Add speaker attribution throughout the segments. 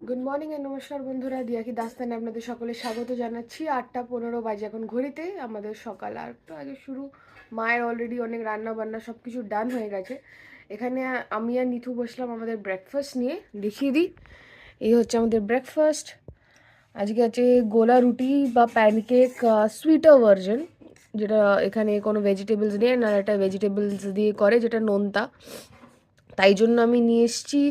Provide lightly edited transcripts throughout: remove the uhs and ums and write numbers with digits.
Speaker 1: Good morning and নমস্কার বন্ধুরা, দিয়া কি দাস্তানে আপনাদের সকলে স্বাগত জানাচ্ছি। 8টা 15 বাজে এখন ঘড়িতে, আমাদের সকাল আর একটু আগে শুরু। মায়ের অলরেডি অনেক রান্না বান্না সব কিছু ডান হয়ে গেছে। এখানে আমি আর নিথু বসলাম আমাদের ব্রেকফাস্ট নিয়ে। দেখিয়ে দিই, এই হচ্ছে আমাদের ব্রেকফাস্ট। আজকে আছে গোলা রুটি বা প্যানকেক, সুইটার ভার্জন, যেটা এখানে কোনো ভেজিটেবলস দিয়ে না, এটা ভেজিটেবলস দিয়ে করে, যেটা নোনতা। তাই জন্য আমি নিয়ে এসেছি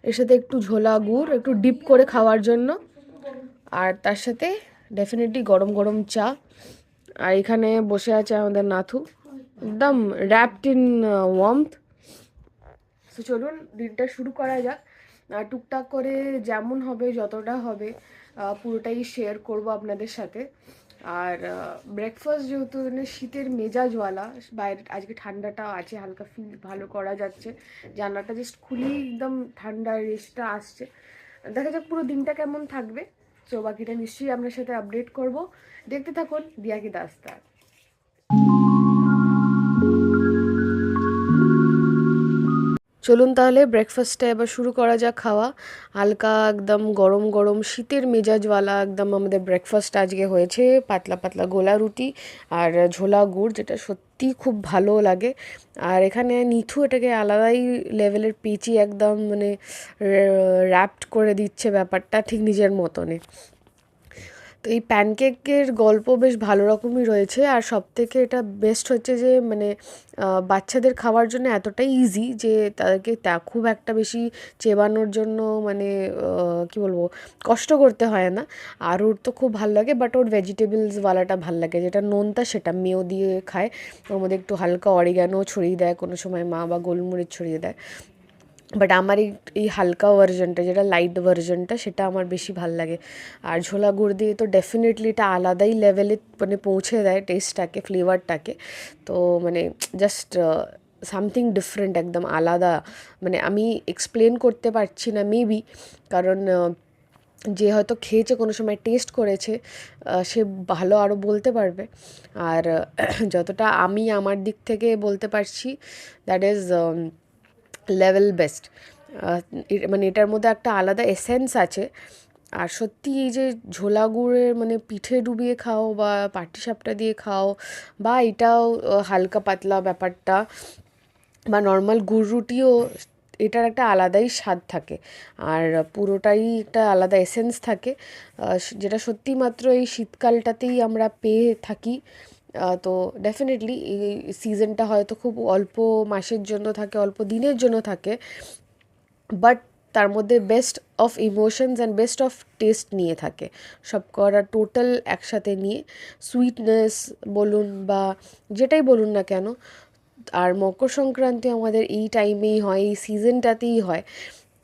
Speaker 1: এর সাথে একটু ঝোলা গুড়, একটু ডিপ করে খাওয়ার জন্য। আর তার সাথে ডেফিনেটলি গরম গরম চা। আর এখানে বসে আছে আমাদের নাথু, একদম র্যাপড ইন ওয়ার্মথ। তো চলুন দিনটা শুরু করা যাক। টুকটাক করে যেমন হবে, যতটা হবে পুরোটাই শেয়ার করব আপনাদের সাথে। আর ব্রেকফাস্ট যেহেতু মানে শীতের মেজাজওয়ালা, বাইরে আজকে ঠান্ডাটা আছে, হালকা ফিল ভালো করা যাচ্ছে। জানলাটা জাস্ট খুলি, একদম ঠান্ডা রেসটা আসছে। দেখা যাক পুরো দিনটা কেমন থাকবে। তো বাকিটা নিশ্চয়ই আপনার সাথে আপডেট করব। দেখতে থাকুন দিয়া কি দাস্তান। চলুন তাহলে ব্রেকফাস্টটা এবার শুরু করা যাক খাওয়া। হালকা একদম গরম গরম শীতের মেজাজওয়ালা একদম আমাদের ব্রেকফাস্ট আজকে হয়েছে। পাতলা পাতলা গোলা রুটি আর ঝোলা গুড়, যেটা সত্যি খুব ভালো লাগে। আর এখানে নিথু এটাকে আলাদাই লেভেলের পেঁচি, একদম মানে র্যাপড করে দিচ্ছে ব্যাপারটা ঠিক নিজের মতনে। তো এই প্যানকেকের গল্প বেশ ভালো রকমই রয়েছে। আর সবথেকে এটা বেস্ট হচ্ছে যে মানে বাচ্চাদের খাওয়ার জন্য এতটাই ইজি যে তাদেরকে খুব একটা বেশি চেবানোর জন্য মানে কী বলবো, কষ্ট করতে হয় না। আর ওর তো খুব ভালো লাগে, বাট ওর ভেজিটেবলসওয়ালাটা ভাল লাগে, যেটা নোনতা সেটা মেও দিয়ে খায়। ওর মধ্যে একটু হালকা অরিগ্যানো ছড়িয়ে দেয়, কোনো সময় মা বা গোলমরিচ ছড়িয়ে দেয়। বাট আমার এই হালকা ভার্জনটা, যেটা লাইট ভার্জনটা, সেটা আমার বেশি ভাল লাগে। আর ঝোলা গুড় দিয়ে তো ডেফিনেটলি এটা আলাদাই লেভেলে মানে পৌঁছে দেয় টেস্টটাকে, ফ্লেভারটাকে। তো মানে জাস্ট সামথিং ডিফারেন্ট, একদম আলাদা। মানে আমি এক্সপ্লেন করতে পারছি না মেবি, কারণ যে হয়তো খেয়েছে, কোনো সময় টেস্ট করেছে, সে ভালো আরও বলতে পারবে। আর যতটা আমি আমার দিক থেকে বলতে পারছি, দ্যাট ইজ লেভেল বেস্ট। মানে এটার মধ্যে একটা আলাদা এসেন্স আছে। আর সত্যি এই যে ঝোলা গুড়ের মানে পিঠে ডুবিয়ে খাও বা পাটিসাপটা দিয়ে খাও, বা এটাও হালকা পাতলা ব্যাপারটা, বা নর্মাল গুড় রুটিও, এটার একটা আলাদাই স্বাদ থাকে। আর পুরোটাই একটা আলাদা এসেন্স থাকে, যেটা সত্যি মাত্র এই শীতকালটাতেই আমরা পেয়ে থাকি। তো ডেফিনেটলি এই সিজনটা হয়তো খুব অল্প মাসের জন্য থাকে, অল্প দিনের জন্য থাকে, বাট তার মধ্যে best of emotions and best of test নিয়ে থাকে, সব করা টোটাল একসাথে নিয়ে। সুইটনেস বলুন বা যেটাই বলুন না কেন। আর মকর সংক্রান্তি আমাদের এই টাইমেই হয়, এই সিজনটাতেই হয়।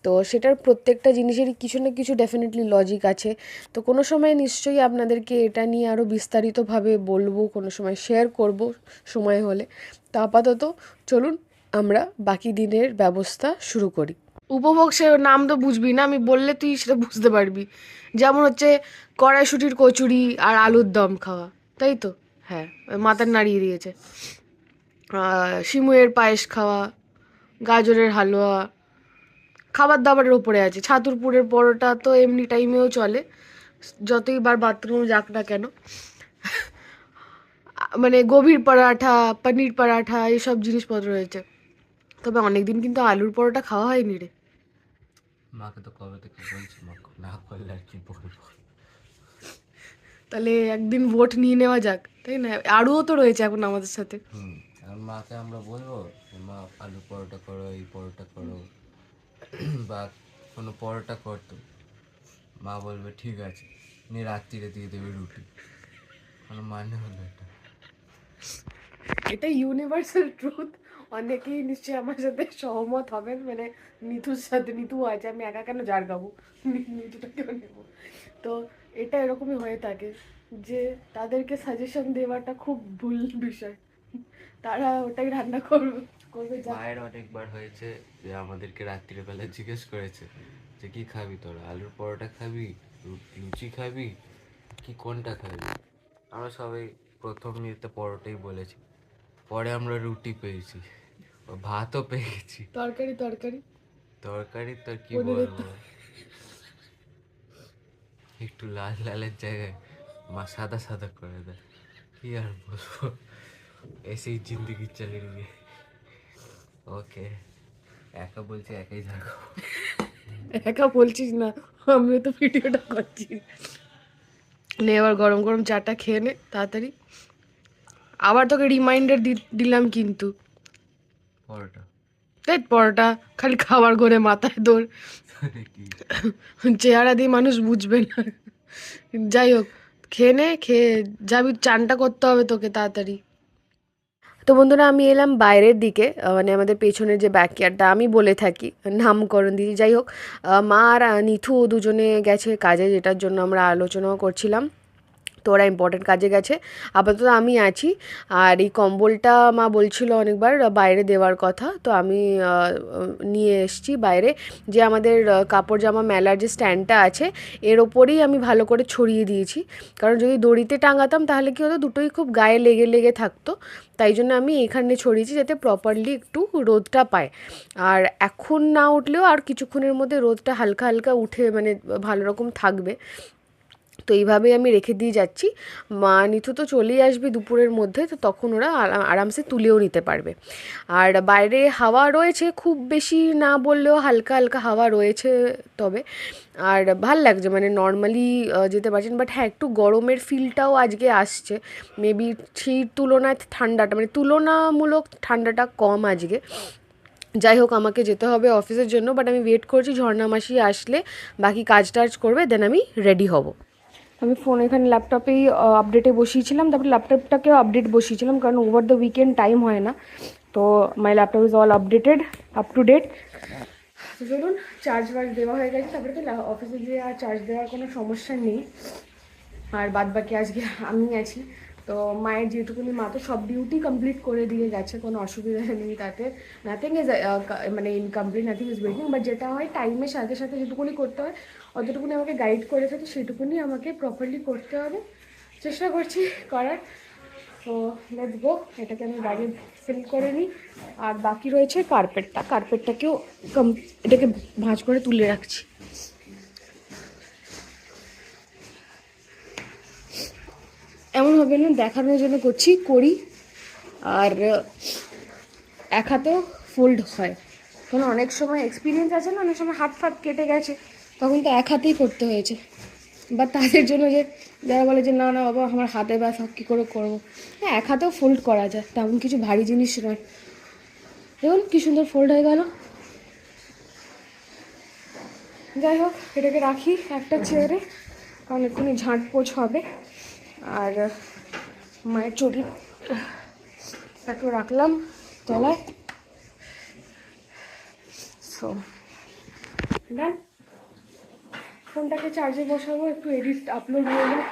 Speaker 1: তো সেটার প্রত্যেকটা জিনিসেরই কিছু না কিছু ডেফিনেটলি লজিক আছে। তো কোনো সময় নিশ্চয়ই আপনাদেরকে এটা নিয়ে আরও বিস্তারিতভাবে বলবো, কোনো সময় শেয়ার করব সময় হলে। তো আপাতত চলুন আমরা বাকি দিনের ব্যবস্থা শুরু করি। উপভোগ সে নাম তো বুঝবি না, আমি বললে তুই সেটা বুঝতে পারবি। যেমন হচ্ছে কড়াইশুটির কচুরি আর আলুর দম খাওয়া, তাই তো? হ্যাঁ, মাথার নাড়িয়ে দিয়েছে। সিমুয়ের পায়েস খাওয়া, গাজরের হালুয়া, খাবার দাবারের ওপরে আছে। ছাতুরপুরের পরোটা তো এমনি টাইমেও চলে, যতই বার বাথরুম যাক না কেন। মানে গভীর পরাঠা, পনির পরাঠা, এইসব জিনিসপত্র রয়েছে। তবে অনেকদিন কিন্তু আলুর পরোটা খাওয়া হয়নি রে।
Speaker 2: মাকে তো কবে থেকে বলছি, মা না করলে আর কি বলবো।
Speaker 1: তাহলে একদিন ভোট নিয়ে নেওয়া যাক, তাই না? আরও তো রয়েছে এখন আমাদের সাথে।
Speaker 2: আর মাকে আমরা বলবো যে মা আলু পরোটা করো, এই পরোটা করো, বা কোনো পরোটা করতো, মা বলবে ঠিক আছে, নিয়ে রাত্রিরে দিয়ে দেবে রুটি। কোনো মানে হলো এটা?
Speaker 1: এটা ইউনিভার্সাল ট্রুথ। অনেকেই নিশ্চয়ই আমার সাথে সহমত হবেন, মানে নিতুর সাথে। নিতু আছে, আমি একা কেন জার গাবো, নিতুটাকেও নেব। তো এটা এরকমই হয়ে থাকে যে তাদেরকে সাজেশন দেওয়াটা খুব ভুল বিষয়। তারা ওটাই রান্না করবে করবে যা।
Speaker 2: মায়ের অনেকবার হয়েছে যে আমাদেরকে রাত্রিবেলা জিজ্ঞেস করেছে যে কি খাবি তোরা, আলুর পরোটা খাবি, লুচি খাবি, কি কোনটা খাবি? আমরা সবাই প্রথম ইয়েতে পরোটাই বলেছি, পরে আমরা রুটি পেয়েছি, ভাতও পেয়েছি।
Speaker 1: তরকারি তরকারি
Speaker 2: তরকারি তো কি
Speaker 1: পনিরের
Speaker 2: বলবো, একটু লাল লালের জায়গায় মা সাদা সাদা করে দেয়। কি আর বলবো, এসেই জিন্দগি চলে গিয়ে। ওকে, একা বলছি একাই থাকো।
Speaker 1: একা বলছিস না, আমিও তো ভিডিওটা করছি। নে এবার গরম গরম চাটা খেয়ে নে তাড়াতাড়ি। আবার তোকে রিমাইন্ডার দিলাম কিন্তু।
Speaker 2: পরোটা
Speaker 1: দেখ পরোটা খালি খাবার করে মাথায় তোর
Speaker 2: কি?
Speaker 1: চেহারা দিয়ে মানুষ বুঝবে না। যাই হোক, খেয়ে নে, খেয়ে যাবি, চানটা করতে হবে তোকে তাড়াতাড়ি। তো বন্ধুরা আমি এলাম বাইরের দিকে, মানে আমাদের পেছনের যে ব্যাকইয়ার্ডটা আমি বলে থাকি, নামকরণ দিয়েছি। যাই হোক, মা আর নিথু দুজনে গেছে কাজে, যেটার জন্য আমরা আলোচনাও করছিলাম। তো ওরা ইম্পর্টেন্ট কাজে গেছে, আপাতত আমি আছি। আর এই কম্বলটা মা বলছিল অনেকবার বাইরে দেওয়ার কথা, তো আমি নিয়ে এসেছি বাইরে। যে আমাদের কাপড় জামা মেলার যে স্ট্যান্ডটা আছে এর ওপরেই আমি ভালো করে ছড়িয়ে দিয়েছি। কারণ যদি দড়িতে টাঙাতাম তাহলে কী হতো, দুটোই খুব গায়ে লেগে লেগে থাকতো। তাই জন্য আমি এখানে ছড়িয়েছি যাতে প্রপারলি একটু রোদটা পায়। আর এখন না উঠলেও আর কিছুক্ষণের মধ্যে রোদটা হালকা হালকা উঠে মানে ভালো রকম থাকবে। তো এইভাবেই আমি রেখে দিয়ে যাচ্ছি। মা নিথু তো চলেই আসবে দুপুরের মধ্যে, তো তখন ওরা আরামসে তুলেও নিতে পারবে। আর বাইরে হাওয়া রয়েছে, খুব বেশি না বললেও হালকা হালকা হাওয়া রয়েছে তবে। আর ভাল লাগছে, মানে নর্মালি যেতে পারছেন, বাট হ্যাঁ একটু গরমের ফিলটাও আজকে আসছে। মেবি সেই তুলনায় ঠান্ডাটা, মানে তুলনামূলক ঠান্ডাটা কম আজকে। যাই হোক, আমাকে যেতে হবে অফিসের জন্য, বাট আমি ওয়েট করছি ঝর্ণা মাসি আসলে বাকি কাজ টাজ করবে, দেন আমি রেডি হব। আমি ফোন এখানে ল্যাপটপেই আপডেটে বসিয়েছিলাম, তারপরে ল্যাপটপটাকেও আপডেট বসিয়েছিলাম, কারণ ওভার দ্য উইকেন্ড টাইম হয় না। তো my laptop is all updated, up to date. তো চলুন, চার্জ বার্জ দেওয়া হয়ে গেছে, তারপরে তো অফিসে গিয়ে আর চার্জ দেওয়ার কোনো সমস্যা নেই। আর বাদ বাকি আজকে আমি আছি। তো মায়ের যেটুকুনি, মা তো সব ডিউটি কমপ্লিট করে দিয়ে গেছে, কোনো অসুবিধা নেই তাতে। নাথিং ইজ মানে incomplete, nothing is waiting, but যেটা হয় টাইমের সাথে সাথে যেটুকুনি করতে হয় অতটুকুনি আমাকে গাইড করেছে, তো সেটুকুনি আমাকে প্রপারলি করতে হবে, চেষ্টা করছি করার। তো লেটস গো, এটাকে আমি গাড়ি ফিল করে নিই। আর বাকি রয়েছে কার্পেটটাকেও এটাকে ভাঁজ করে তুলে রাখছি। এমন হবে না দেখানোর জন্য করি। আর এক হাতেও ফোল্ড হয়, কারণ অনেক সময় এক্সপিরিয়েন্স আছে না, অনেক সময় হাত ফাত কেটে গেছে, তখন তো এক হাতেই করতে হয়েছে। বা তাদের জন্য যে যারা বলে যে না না বাবা আমার হাতে ব্যথা কী করে করবো, হ্যাঁ এক হাতেও ফোল্ড করা যায়, তেমন কিছু ভারী জিনিস নয়। দেখুন কী সুন্দর ফোল্ড হয়ে গেল। যাই হোক, এটাকে রাখি একটা চেয়ারে, কারণ এক্ষুনি ঝাঁটপোছ হবে। আর মায়ের চটিটাকেও রাখলাম তলায়। সো ডান, ফোনটাকে চার্জে বসাবো, একটু এডিট আপলোড হয়ে যাবে,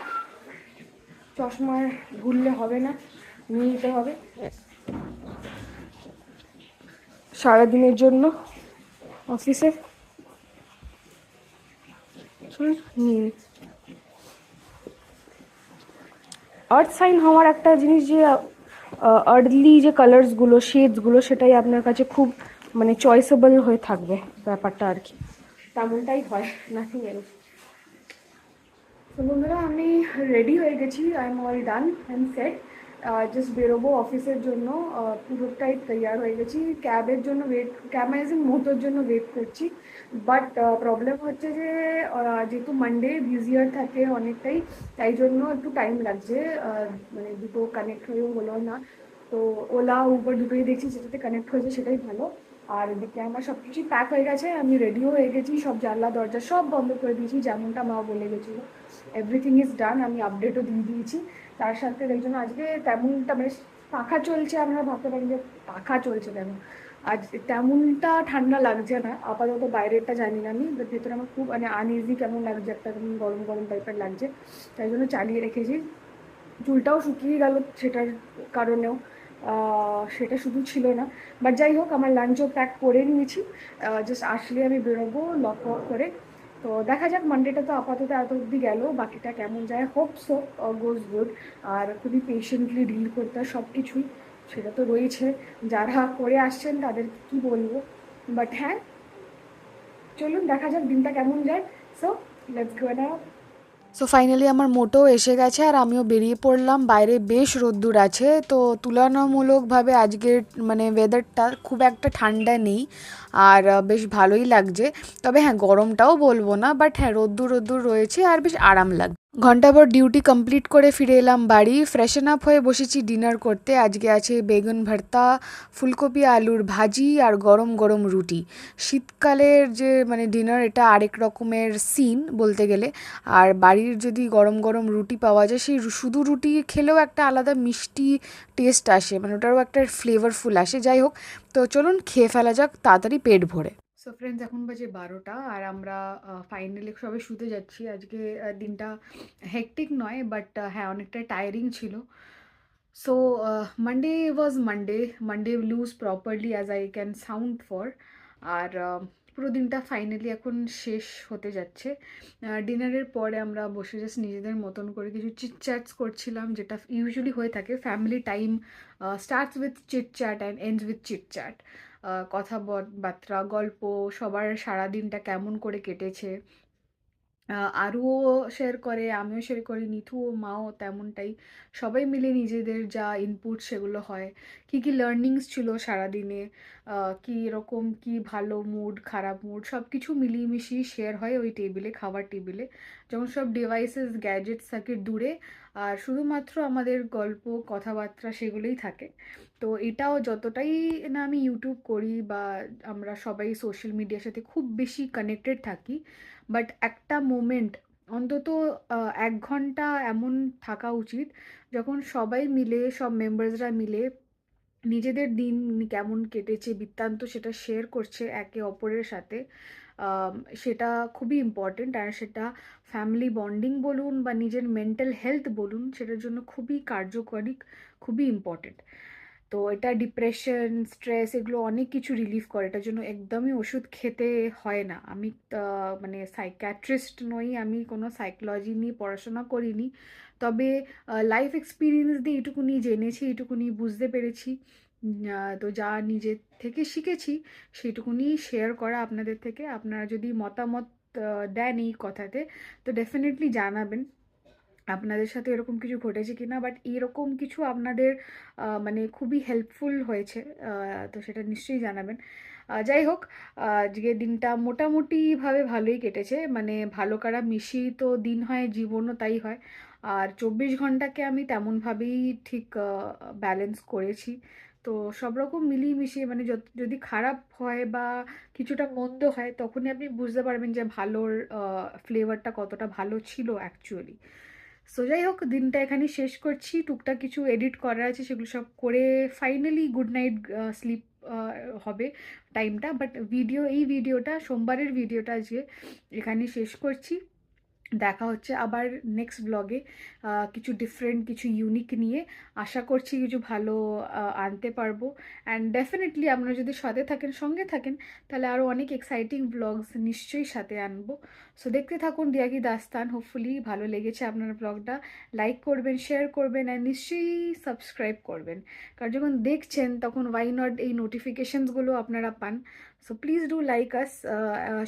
Speaker 1: চশমা ভুললে হবে না, নিয়ে নিতে হবে সারাদিনের জন্য অফিসে। নিয়ে আর্থ সাইন হওয়ার একটা জিনিস, যে আর্থলি যে কালার্সগুলো শেডসগুলো সেটাই আপনার কাছে খুব মানে চয়েসেবল হয়ে থাকবে ব্যাপারটা আর কি, তেমনটাই হয়, নাথিং এলস। তো বন্ধুরা আমি রেডি হয়ে গেছি, I am all done and set. Just বেরোবো অফিসের জন্য, পুরোটাই তৈয়ার হয়ে গেছি। ক্যাব ম্যানেজিং মোটোর জন্য ওয়েট করছি। বাট প্রবলেম হচ্ছে যে যেহেতু মানডে বিজিয়ার থাকে অনেকটাই, তাই জন্য একটু টাইম লাগছে, মানে দুটো কানেক্ট হয়েও হলো না। তো ওলা উবার দুটোই দেখছি, যেটাতে কানেক্ট হয়েছে সেটাই ভালো। আর এদিকে আমার সব কিছুই প্যাক হয়ে গেছে, আমি রেডিও হয়ে গেছি, সব জানলা দরজা সব বন্ধ করে দিয়েছি, যেমনটা মা বলে গেছিলো। এভরিথিং ইজ ডান, আমি আপডেটও দিয়ে দিয়েছি। তার সাথে দেখছেন আজকে তেমনটা মানে পাখা চলছে, আমরা ভাবতে পারি যে পাখা চলছে কেন, আজ তেমনটা ঠান্ডা লাগছে না আপাতত, বাইরেরটা জানি না আমি, বাট ভেতরে আমার খুব মানে আনইজি কেমন লাগছে, একটা কেমন গরম গরম টাইপের লাগছে, তাই জন্য চালিয়ে রেখেছি। চুলটাও শুকিয়ে গেল সেটার কারণেও, সেটা শুধু ছিল না। বাট যাই হোক, আমার লাঞ্চও প্যাক করে নিয়েছি, জাস্ট আসলে আমি বেরোবো লক ওয়াক করে। তো দেখা যাক, মানডেটা তো আপাতত এত অবধি গেল, বাকিটা কেমন যায়, হোপ সো গোজ গুড। আর খুবই পেশেন্টলি ডিল করতে হয় সব কিছুই, সেটা তো রয়েছে, যারা করে আসছেন তাদের কি বলবো। বাট হ্যাঁ, চলুন দেখা যাক দিনটা কেমন যায়। So let's go now. So finally আমার মোটো এসে গেছে আর আমিও বেরিয়ে পড়লাম। বাইরে বেশ রোদ্দুর আছে, তো তুলনামূলকভাবে আজকের মানে ওয়েদারটা খুব একটা ঠান্ডা নেই আর বেশ ভালোই লাগছে। তবে হ্যাঁ, গরমটাও বলবো না, বাট হ্যাঁ, রোদ্দুর রোদ্দুর রয়েছে আর বেশ আরাম লাগছে। ঘন্টাভর ডিউটি কমপ্লিট করে ফিরে এলাম বাড়ি, ফ্রেশন আপ হয়ে বসেছি ডিনার করতে। আজকে আছে বেগুন ভর্তা, ফুলকপি আলুর ভাজি আর গরম গরম রুটি। শীতকালের যে মানে ডিনার, এটা আরেক রকমের সিন বলতে গেলে। আর বাড়ির যদি গরম গরম রুটি পাওয়া যায়, সেই শুধু রুটি খেলেও একটা আলাদা মিষ্টি টেস্ট আসে, মানে ওটারও একটা ফ্লেভারফুল আসে। যাই হোক, তো চলুন খেয়ে ফেলা যাক তাড়াতাড়ি পেট ভরে। সো ফ্রেন্ডস, এখন বাজে 12টা আর আমরা ফাইনালি সবে শুতে যাচ্ছি। আজকে দিনটা হেকটিক নয়, বাট হ্যাঁ, অনেকটা টায়ারিং ছিল। So Monday was Monday blues properly as I can sound for. আর পুরো দিনটা ফাইনালি এখন শেষ হতে যাচ্ছে। ডিনারের পরে আমরা বসে জাস্ট নিজেদের মতন করে কিছু চিটচ্যাটস করছিলাম, যেটা ইউজুয়ালি হয়ে থাকে। Family time starts with chit-chat and ends with chit-chat. কথাবার্তা, গল্প, সবার সারাদিনটা কেমন করে কেটেছে। আরুও শেয়ার করে, আমিও শেয়ার করি, নিথু ও মাও তেমনটাই। সবাই মিলে নিজেদের যা ইনপুট সেগুলো হয়। কি কি লার্নিংস ছিল সারাদিনে, কী রকম, কি ভালো মুড, খারাপ মুড, সব কিছু মিলিয়ে মিশিয়ে শেয়ার হয় ওই টেবিলে, খাবার টেবিলে। যখন সব ডিভাইসেস গ্যাজেটস থাকে দূরে, আর শুধুমাত্র আমাদের গল্প, কথাবার্তা সেগুলোই থাকে। তো এটাও যতটাই না আমি ইউটিউব করি বা আমরা সবাই সোশ্যাল মিডিয়ার সাথে খুব বেশি কানেক্টেড থাকি, বাট একটা মোমেন্ট অন্তত 1 ঘন্টা এমন থাকা উচিত যখন সবাই মিলে, সব মেম্বার্সরা মিলে নিজেদের দিন কেমন কেটেছে বৃত্তান্ত সেটা শেয়ার করছে একে অপরের সাথে। সেটা খুবই ইম্পর্টেন্ট, আর সেটা ফ্যামিলি বন্ডিং বলুন বা নিজের মেন্টাল হেলথ বলুন, সেটার জন্য খুবই কার্যকরী, খুবই ইম্পর্টেন্ট। তো এটা ডিপ্রেশন, স্ট্রেস, এগুলো অনেক কিছু রিলিফ করে। এটার জন্য একদমই ওষুধ খেতে হয় না। আমি মানে সাইকিয়াট্রিস্ট নই, আমি কোনো সাইকোলজি নিয়ে পড়াশোনা করিনি। তবে লাইফ এক্সপিরিয়েন্স দিয়ে এটুকুনি জেনেছি, এটুকুনি বুঝতে পেরেছি। তো যা নিজের থেকে শিখেছি সেইটুকুনি শেয়ার করা আপনাদের থেকে। আপনারা যদি মতামত দেন এই কথাতে, তো ডেফিনেটলি জানাবেন আপনাদের সাথে এরকম কিছু ঘটেছে কিনা। বাট এরকম কিছু আপনাদের মানে খুবই হেল্পফুল হয়েছে, তো সেটা নিশ্চয়ই জানাবেন। যাই হোক, আজকে দিনটা মোটামুটিভাবে ভালোই কেটেছে, মানে ভালো খারাপ মিশিয়ে তো দিন হয়, জীবনও তাই হয়। আর 24 ঘন্টাকে আমি তেমনভাবেই ঠিক ব্যালেন্স করেছি। তো সব রকম মিলিয়ে মিশিয়ে, মানে যদি খারাপ হয় বা কিছুটা মন্দ হয়, তখনই আপনি বুঝতে পারবেন যে ভালোর ফ্লেভারটা কতটা ভালো ছিল অ্যাকচুয়ালি। সো যাই হোক, দিনটা এখানে শেষ করছি। টুকটাক কিছু এডিট করার আছে, সেগুলো সব করে ফাইনালি গুড নাইট স্লিপ হবে টাইমটা। বাট এই ভিডিওটা, সোমবারের ভিডিওটা আজকে এখানে শেষ করছি। দেখা হচ্ছে আবার নেক্সট ব্লগে কিছু ডিফারেন্ট, কিছু ইউনিক নিয়ে। আশা করছি কিছু ভালো আনতে পারবো। অ্যান্ড ডেফিনেটলি আপনারা যদি সাথে থাকেন, সঙ্গে থাকেন, তাহলে আরও অনেক এক্সাইটিং ব্লগস নিশ্চয়ই সাথে আনবো। সো দেখতে থাকুন দিয়া কি দাস্তান। হোপফুলি ভালো লেগেছে আপনার ব্লগটা। লাইক করবেন, শেয়ার করবেন, আর নিশ্চয়ই সাবস্ক্রাইব করবেন। কারণ যখন দেখছেন তখন ওয়াই নট এই নোটিফিকেশনসগুলো আপনারা পান। So please do like us,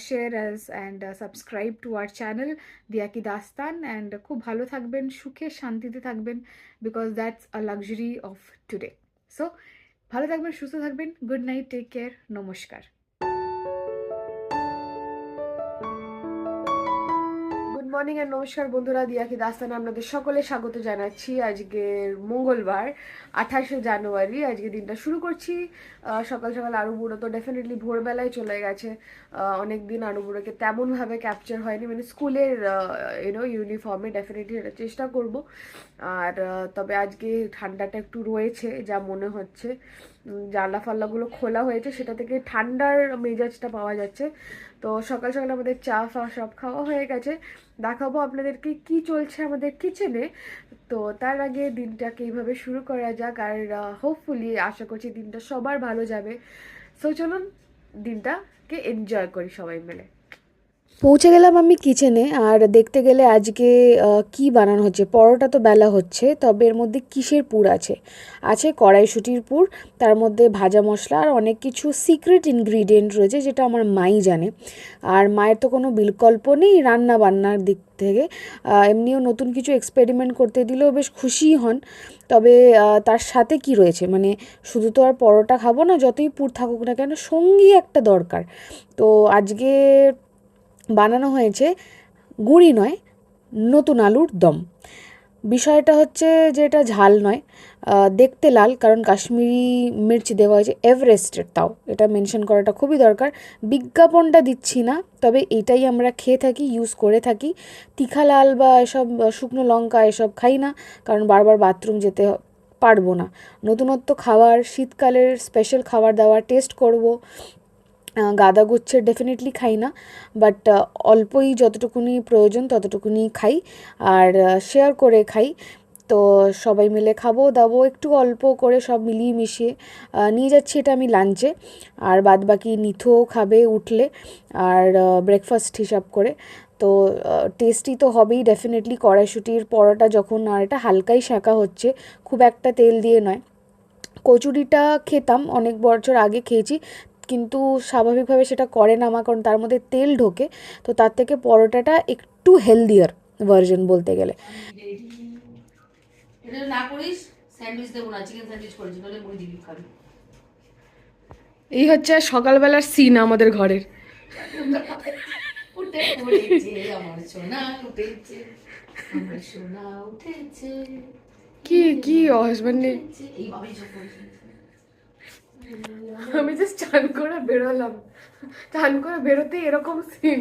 Speaker 1: share us, and subscribe to our channel দিয়া কি দাস্তান। অ্যান্ড খুব ভালো থাকবেন, সুখে শান্তিতে থাকবেন, because that's a luxury of today. So ভালো থাকবেন, সুস্থ থাকবেন। গুড নাইট, টেক কেয়ার, নমস্কার। গুড মর্নিং অ্যান্ড নমস্কার বন্ধুরা, দিয়া কি দাস্তানে আপনাদের সকলে স্বাগত জানাচ্ছি। আজকের মঙ্গলবার, 28শে জানুয়ারি। আজকে দিনটা শুরু করছি সকাল সকাল। আরু বুড়ো তো ডেফিনেটলি ভোরবেলায় চলে গেছে। অনেক দিন আরু বুড়োকে তেমনভাবে ক্যাপচার হয়নি, মানে স্কুলের ইউনিফর্মে। ডেফিনেটলি এটা চেষ্টা করব। আর তবে আজকে ঠান্ডাটা একটু রয়েছে যা মনে হচ্ছে। জানলা ফাল্লাগুলো খোলা হয়েছে, সেটা থেকে ঠান্ডার মেজাজটা পাওয়া যাচ্ছে। তো সকাল সকাল আমাদের চা ফা সব খাওয়া হয়ে গেছে। দেখাবো আপনাদেরকে কি চলছে আমাদের কিচেনে। তো তার আগে দিনটাকে এইভাবে শুরু করা যাক, আর হোপফুলি আশা করছি দিনটা সবার ভালো যাবে। সো চলুন দিনটাকে এনজয় করি সবাই মিলে। পৌঁছে গেলাম আমি কিচেনে, আর দেখতে গেলে আজকে কি বানানো হচ্ছে। পরোটা তো বেলা হচ্ছে, তবে এর মধ্যে কিসের পুর আছে, আছে কড়াইশুঁটির পুর, তার মধ্যে ভাজা মশলা আর অনেক কিছু সিক্রেট ইনগ্রিডিয়েন্ট রয়েছে, যেটা আমার মাই জানে। আর মায়ের তো কোনো বিকল্প নেই রান্না বান্নার দিক থেকে। এমনিও নতুন কিছু এক্সপেরিমেন্ট করতে দিলেও বেশ খুশিই হন। তবে তার সাথে কি রয়েছে, মানে শুধু তো আর পরোটা খাবো না, যতই পুর থাকুক না কেন সঙ্গী একটা দরকার। তো আজকে বানানো হয়েছে গুঁড়ি নয়, নতুন আলুর দম। বিষয়টা হচ্ছে যে এটা ঝাল নয়, দেখতে লাল, কারণ কাশ্মীরি মির্চ দেওয়া হয়েছে এভারেস্টের, তাও এটা মেনশন করাটা খুবই দরকার। বিজ্ঞাপনটা দিচ্ছি না, তবে এটাই আমরা খেয়ে থাকি, ইউজ করে থাকি। তিখা লাল বা এসব শুকনো লঙ্কা এসব খাই না, কারণ বারবার বাথরুম যেতে পারবো না। নতুনত্ব খাবার, শীতকালের স্পেশাল খাবার দাবার টেস্ট করব। গাদা গুচ্ছের ডেফিনেটলি খাই না, বাট অল্পই যতটুকুনি প্রয়োজন ততটুকুনি খাই, আর শেয়ার করে খাই। তো সবাই মিলে খাবো দাবো একটু অল্প করে, সব মিলিয়ে মিশিয়ে নিয়ে যাচ্ছি এটা আমি লাঞ্চে। আর বাদ বাকি নিথুও খাবে উঠলে, আর ব্রেকফাস্ট হিসাব করে। তো টেস্টি তো হবেই ডেফিনেটলি, কড়াইশুঁটির পরোটা যখন, আর এটা হালকাই শাঁকা হচ্ছে, খুব একটা তেল দিয়ে নয়। কচুরিটা খেতাম, অনেক বছর আগে খেয়েছি, কিন্তু স্বাভাবিকভাবে সেটা করে না মা, কারণ তার মধ্যে তেল ঢোকে। তো তার থেকে পরোটাটা একটু হেলদিয়ার ভার্জন বলতে গেলে।
Speaker 3: এটা না করিস, স্যান্ডউইচ দেবো না, চিকেন স্যান্ডউইচ করেছি, নাহলে মুড়ি দিবি খাবি।
Speaker 1: এই হচ্ছে সকালবেলার সিন আমাদের ঘরের।
Speaker 3: উঠে পড়েছে আমার সোনা, উঠেছে আমার সোনা, উঠেছে
Speaker 1: কি কি হাজবেন্ডে,
Speaker 3: এইভাবেই সব করেছে।
Speaker 1: আমি জাস্ট চান করে বেরোলাম, চান করে বেরোতেই এরকম সিন।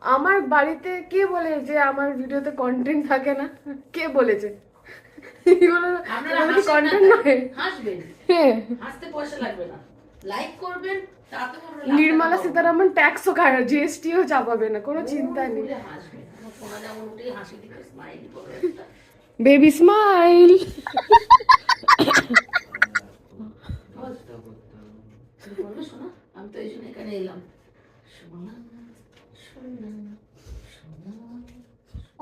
Speaker 1: আমার বাড়িতে কে বলে যে আমার ভিডিওতে কন্টেন্ট থাকে না? কে বলেছে? এগুলো
Speaker 3: আপনারা
Speaker 1: এগুলো কি
Speaker 3: হাসেন না
Speaker 1: কন্টেন্ট
Speaker 3: তাই?
Speaker 1: নয়?
Speaker 3: হাসবেন,
Speaker 1: হ্যাঁ,
Speaker 3: হাসতে পয়সা লাগবে না, লাইক করবেন, তাতে কোনো লাভ
Speaker 1: নির্মলা
Speaker 3: টাকা পাবো না।
Speaker 1: সীতারামন ট্যাক্সও খায়, জিএসটিও চাপাবে না, কোনো চিন্তা নেই।
Speaker 3: ঘুরে হাসবেন, আমার সোনা যেমন উঠেই হাসি দিবে, স্মাইল করবে একটা।
Speaker 1: Baby smile.
Speaker 3: তুমি করবে সোনা? আমি তো এই জন্য এখানে এলাম। সোনা সোনা সোনা।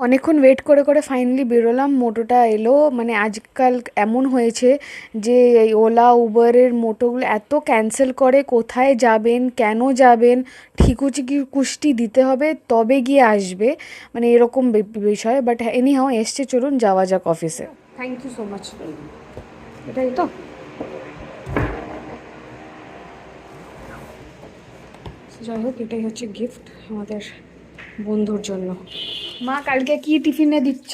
Speaker 1: অনেকক্ষণ ওয়েট করে করে ফাইনালি বেরোলাম, মোটোটা এলো। মানে আজকাল এমন হয়েছে যে এই ওলা উবারের মোটোগুলো এত ক্যান্সেল করে, কোথায় যাবেন কেন যাবেন ঠিকুচি কি কুষ্টি দিতে হবে তবে গিয়ে আসবে, মানে এরকম বিষয়। বাট এনি হাও এসছে, চলুন যাওয়া যাক অফিসে। Thank you so much. এটাই তো, যাই হোক এটাই হচ্ছে গিফট আমাদের বন্ধুর জন্য। মা কালকে কি টিফিনে দিচ্ছ?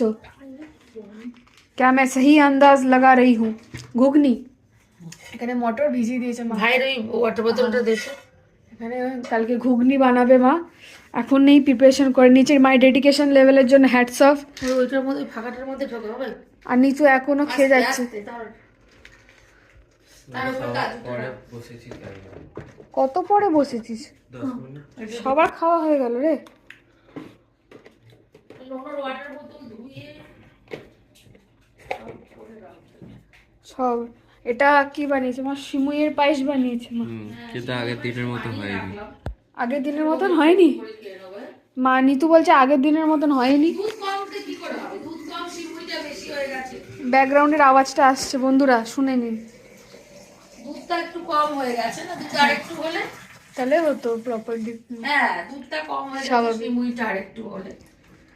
Speaker 1: क्या मैं सही अंदाज लगा रही हूँ? ঘুগনি, এখানে মটর ভিজিয়ে দিয়েছে মা।
Speaker 3: ভাইয়ের ওই ওয়াটার বোতলটা দেখো।
Speaker 1: এখানে কালকে ঘুগনি বানাবে মা, এখন নেই প্রিপারেশন করে নিচে। মায়ের ডেডিকেশন লেভেলের জন্য হ্যাটস অফ।
Speaker 3: ওইটার মধ্যে, ফাঁকাটার মধ্যে ঢোকে হবে।
Speaker 1: আর নিচু এখনো খেয়ে
Speaker 3: আস্তে
Speaker 1: যাচ্ছে।
Speaker 3: আস্তে, তার উপর কাজু
Speaker 2: পরে বসেছি তাই না।
Speaker 1: কত পরে বসেছিস?
Speaker 2: 10 মিনিট।
Speaker 1: সবার খাওয়া হয়ে গেল রে।
Speaker 3: নোংরা ওয়াটার বোতল ধুয়ে
Speaker 1: সব এটা কি বানিয়েছে মা? সিমুইয়ের পায়েস বানিয়েছে মা।
Speaker 2: কিন্তু আগের দিনের মতো হয়নি।
Speaker 1: আগের দিনের মতন হয়নি মা, নিতু বলছে আগের দিনের মতন হয়নি।
Speaker 3: দুধ কমতে কি করে হবে? দুধ কম, সিমুইটা বেশি হয়ে গেছে।
Speaker 1: ব্যাকগ্রাউন্ডের আওয়াজটা আসছে বন্ধুরা, শুনে নিন।
Speaker 3: দুধটা একটু কম হয়ে গেছে না, দুধ আরেকটু হলে,
Speaker 1: তাহলে হতো প্রপারলি।
Speaker 3: হ্যাঁ দুধটা কম হয়ে গেছে,
Speaker 1: স্বাভাবিক।
Speaker 3: সিমুইটা আরেকটু হলে।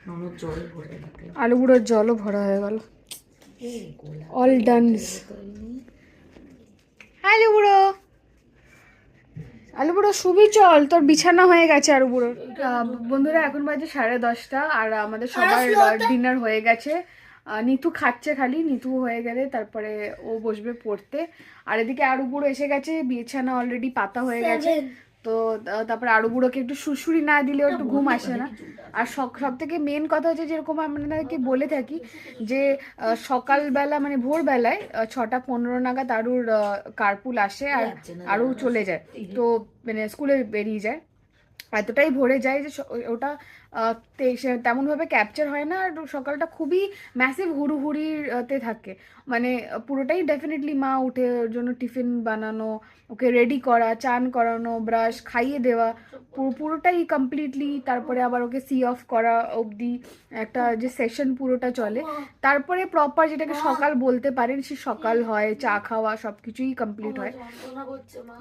Speaker 3: ননদ জল ভরে রাখে।
Speaker 1: আলু গুঁড়োর জলও ভরা হয়ে গেল। All done. আলু বুড়ো, আলু বুড়ো শুবি, চল তোর বিছানা হয়ে গেছে আলু বুড়ো। বন্ধুরা এখন বাজে 10:30, আর আমাদের সবার ডিনার হয়ে গেছে। নিতু খাচ্ছে, খালি নিতু হয়ে গেলে তারপরে ও বসবে পড়তে। আর এদিকে আলু বুড়ো এসে গেছে, বিছানা অলরেডি পাতা হয়ে গেছে। তো তারপরে আলু বুড়োকে একটু সুড়সুড়ি না দিলেও একটু ঘুম আসে না। আর সব থেকে মেন কথা হচ্ছে, যেরকম আপনাদেরকে বলে থাকি যে সকালবেলা মানে ভোরবেলায় 6:15 নাগাদ আরুর কার্পুল আসে, আর আরু চলে যায়। তো মানে স্কুলে বেরিয়ে যায়, এতটাই ভরে যায় যে ওটা
Speaker 4: তেমনভাবে ক্যাপচার হয় না, আর সকালটা খুবই ম্যাসিভ হুড়ুহুড়িতে থাকে। মানে পুরোটাই ডেফিনেটলি মা উঠে ওর জন্য টিফিন বানানো, ওকে রেডি করা, চান করানো, ব্রাশ, খাইয়ে দেওয়া, পুরোটাই কমপ্লিটলি, তারপরে আবার ওকে সি অফ করা অবধি একটা যে সেশন পুরোটা চলে। তারপরে প্রপার যেটাকে সকাল বলতে পারেন সে সকাল হয়, চা খাওয়া সব কিছুই কমপ্লিট হয়।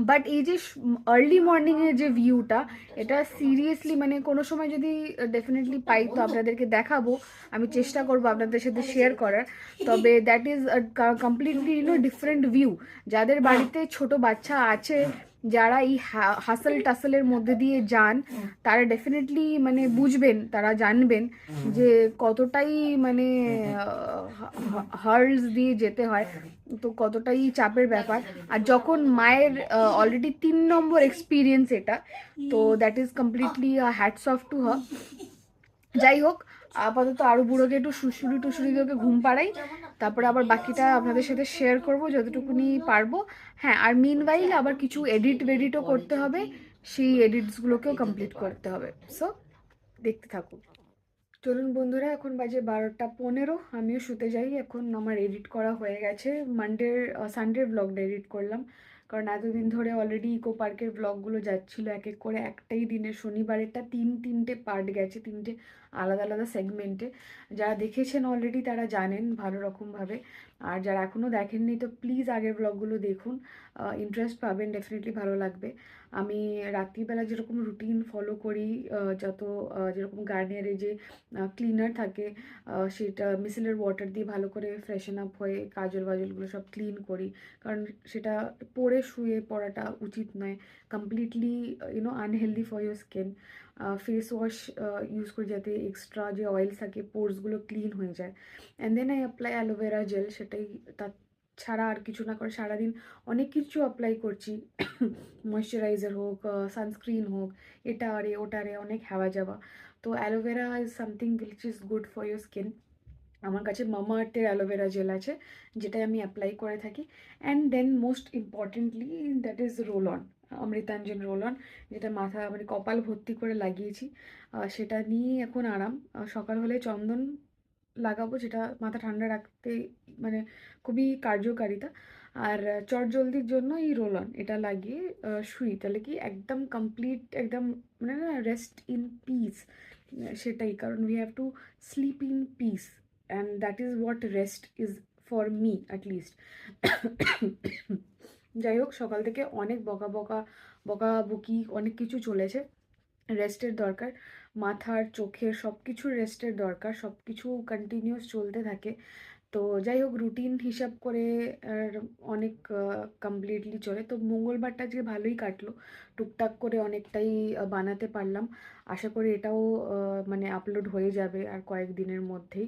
Speaker 4: বাট এই যে আর্লি মর্নিংয়ের যে ভিউটা, এটা সিরিয়াসলি মানে কোনো সময় যদি ডেফিনেটলি পাই তো আপনাদেরকে দেখাবো, আমি চেষ্টা করবো আপনাদের সাথে শেয়ার করার। তবে that is completely different view. যাদের বাড়িতে ছোট বাচ্চা আছে, যারা এই হাসল টাসলের মধ্যে দিয়ে যান, তারা ডেফিনেটলি মানে বুঝবেন, তারা জানবেন যে কতটাই মানে হার্লস দিয়ে যেতে হয়, তো কতটাই চাপের ব্যাপার। আর যখন মায়ের অলরেডি 3 নম্বর এক্সপিরিয়েন্স এটা, তো that is completely hats off to her. যাই হোক, আপাতত আরও বুড়োকে একটু শুশুরি টুসুরি দিয়ে ওকে ঘুম পাড়াই, তারপরে আবার বাকিটা আপনাদের সাথে শেয়ার করব যতটুকুনি পারবো। হ্যাঁ, আর মিনওয়াইল আবার কিছু এডিটও করতে হবে, সেই এডিটসগুলোকেও কমপ্লিট করতে হবে। সো দেখতে থাকুন। চলুন বন্ধুরা, এখন বাজে 12:15, আমিও শুতে যাই এখন। আমার এডিট করা হয়ে গেছে, সানডের ব্লগটা এডিট করলাম, কারণ এতদিন ধরে অলরেডি ইকো পার্কের ব্লগগুলো যাচ্ছিলো এক এক করে, একটাই দিনে শনিবারেরটা তিনটে পার্ট গেছে, তিনটে আলাদা আলাদা সেগমেন্টে। যারা দেখেছেন অলরেডি তারা জানেন ভালো রকমভাবে, আর যারা এখনও দেখেননি তো প্লিজ আগের ব্লগগুলো দেখুন, ইন্টারেস্ট পাবেন, ডেফিনেটলি ভালো লাগবে। আমি রাত্রিবেলা যেরকম রুটিন ফলো করি, যেরকম গার্নিয়ারে যে ক্লিনার থাকে, সেটা মিসেলের ওয়াটার দিয়ে ভালো করে ফ্রেশন আপ হয়ে কাজল বাজলগুলো সব ক্লিন করি, কারণ সেটা পরে শুয়ে পড়াটা উচিত নয়, completely unhealthy for your skin. Face wash use করি যাতে এক্সট্রা যে অয়েলস থাকে পোর্সগুলো ক্লিন হয়ে যায়। And then I apply aloe vera gel, সেটাই তার ছাড়া আর কিছু না করে সারাদিন অনেক কিছু অ্যাপ্লাই করছি, ময়শ্চারাইজার হোক, সানস্ক্রিন হোক, এটা আরে ওটারে অনেক হাওয়া যাওয়া। তো aloe vera is something which is good for your skin. আমার কাছে মামা আর্থের অ্যালোভেরা জেল আছে, যেটাই আমি অ্যাপ্লাই করে থাকি। And then most importantly that is roll on, Amrutanjan roll on, যেটা মাথা মানে কপাল ভর্তি করে লাগিয়েছি। সেটা নিয়ে এখন আরাম। সকাল হলে চন্দন লাগাবো, যেটা মাথা ঠান্ডা রাখতে মানে খুবই কার্যকারিতা। আর চটজলদির জন্য এই রোল অন এটা লাগিয়ে শুই, তাহলে কি একদম কমপ্লিট, একদম মানে রেস্ট ইন পিস, সেটাই। কারণ we have to sleep in peace, and that is what rest is for me at least. যাই হোক, সকাল থেকে অনেক বকাবকি অনেক কিছু চলেছে, রেস্টের দরকার, মাথার চোখের সব কিছুর রেস্টের দরকার, সব কিছু কন্টিনিউয়াস চলতে থাকে। তো যাই হোক, রুটিন হিসাব করে আর অনেক কমপ্লিটলি চলে। তো মঙ্গলবারটা আজকে ভালোই কাটলো, টুকটাক করে অনেকটাই বানাতে পারলাম। আশা করি এটাও মানে আপলোড হয়ে যাবে আর কয়েকদিনের মধ্যেই,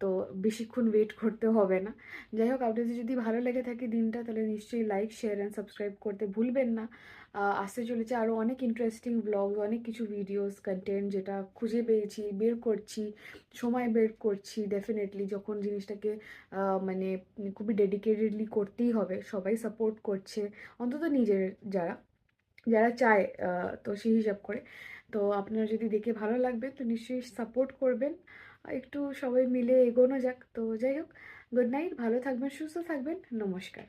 Speaker 4: তো বেশিক্ষণ ওয়েট করতে হবে না। যাই হোক, আপনাদের যদি ভালো লেগে থাকে দিনটা, তাহলে নিশ্চয়ই লাইক, শেয়ার অ্যান্ড সাবস্ক্রাইব করতে ভুলবেন না। আসতে চলেছে আরও অনেক ইন্টারেস্টিং ব্লগস, অনেক কিছু ভিডিওস, কন্টেন্ট, যেটা খুঁজে পেয়েছি, বের করছি, সময় বের করছি ডেফিনেটলি, যখন জিনিসটাকে মানে খুবই ডেডিকেটেডলি করতেই হবে। সবাই সাপোর্ট করছে, অন্তত নিজের যারা যারা চায়, তো সেই হিসাব করে। তো আপনারা যদি দেখে ভালো লাগবে তো নিশ্চয়ই সাপোর্ট করবেন, একটু সবাই মিলে এগোনো যাক। তো যাই হোক, গুড নাইট, ভালো থাকবেন, সুস্থ থাকবেন, নমস্কার।